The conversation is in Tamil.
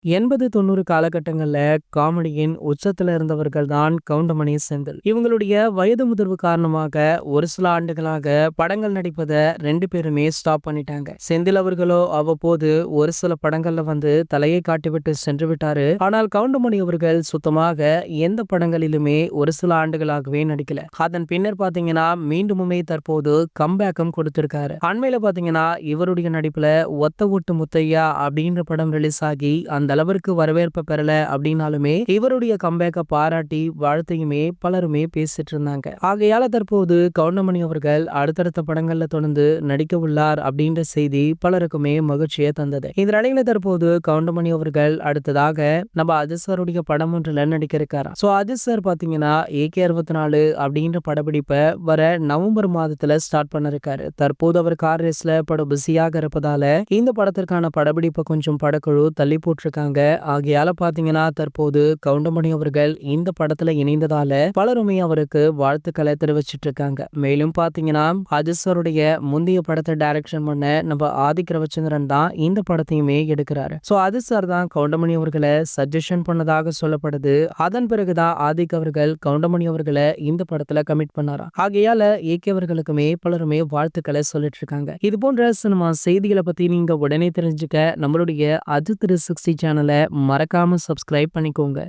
80, 90 காலகட்டங்கள்ல காமெடியின் உச்சத்துல இருந்தவர்கள் தான் கவுண்டமணி, செந்தில். இவங்களுடைய வயது முதிர்வு காரணமாக ஒரு சில ஆண்டுகளாக படங்கள் நடிப்பத 2 பேருமே ஸ்டாப் பண்ணிட்டாங்க. செந்தில் அவர்களோ அவ்வப்போது ஒரு சில படங்கள்ல வந்து தலையை காட்டிவிட்டு சென்று விட்டாரு. ஆனால் கவுண்டமணி அவர்கள் சுத்தமாக எந்த படங்களிலுமே ஒரு சில ஆண்டுகளாகவே நடிக்கல. அதன் பின்னர் பாத்தீங்கன்னா மீண்டுமே தற்போது கம்பேக்கும் கொடுத்திருக்காரு. அண்மையில பாத்தீங்கன்னா இவருடைய நடிப்புல ஒத்த ஓட்டு முத்தையா அப்படின்ற படம் ரிலீஸ் ஆகி அந்த அளவிற்கு வரவேற்பு பெறல அப்படின்னாலுமே இவருடைய கம்பேக்க பாராட்டி வாழ்த்தையுமே பலருமே பேசிட்டு இருந்தாங்க. ஆகையால தற்போது கவுண்டமணி அவர்கள் அடுத்தடுத்த படங்கள்ல தொடர்ந்து நடிக்க உள்ளார் அப்படின்ற செய்தி பலருக்குமே மகிழ்ச்சியை தந்தது. இந்த நிலையில தற்போது கவுண்டமணி அவர்கள் அடுத்ததாக நம்ம அஜித் சாருடைய படம் ஒன்றுல நடிக்க இருக்காராம். சோ அஜித் சார் பாத்தீங்கன்னா AK-64 அப்படின்ற படப்பிடிப்பை வர நவம்பர் மாதத்துல ஸ்டார்ட் பண்ண இருக்காரு. தற்போது அவர் கார் ரேஸ்ல படம் பிஸியாக இருப்பதால இந்த படத்திற்கான படப்பிடிப்பை கொஞ்சம் படக்குழு தள்ளி போட்டிருக்காங்க. ஆகையால பாத்தீங்கன்னா தற்போது கவுண்டமணி அவர்கள் இந்த படத்துல இணைந்ததால பலருமே அவருக்கு வாழ்த்துக்களை தெரிவிச்சிட்டு இருக்காங்க. மேலும் பாத்தீங்கன்னா அஜித் சாருடைய முந்தைய படத்தை டைரக்ஷன் பண்ண நம்ம ஆதிக் ரவிச்சந்திரன் தான் இந்த படத்தையுமே எடுக்கிறாரு. சோ அஜித் சார் தான் கவுண்டமணி அவர்களை சஜஷன் பண்ணதாக சொல்லப்படுது. அதன் பிறகுதான் ஆதிக் அவர்கள் கவுண்டமணி அவர்களை இந்த படத்துல கமிட் பண்ணாராம். ஆகையால AK அவர்களுக்குமே பலருமே வாழ்த்துக்களை சொல்லிட்டு இருக்காங்க. இது போன்ற சினிமா செய்திகளை பத்தி நீங்க உடனே தெரிஞ்சுக்க நம்மளுடைய அஜித் 360 சேனலை மறக்காம சப்ஸ்கிரைப் பண்ணிக்கோங்க.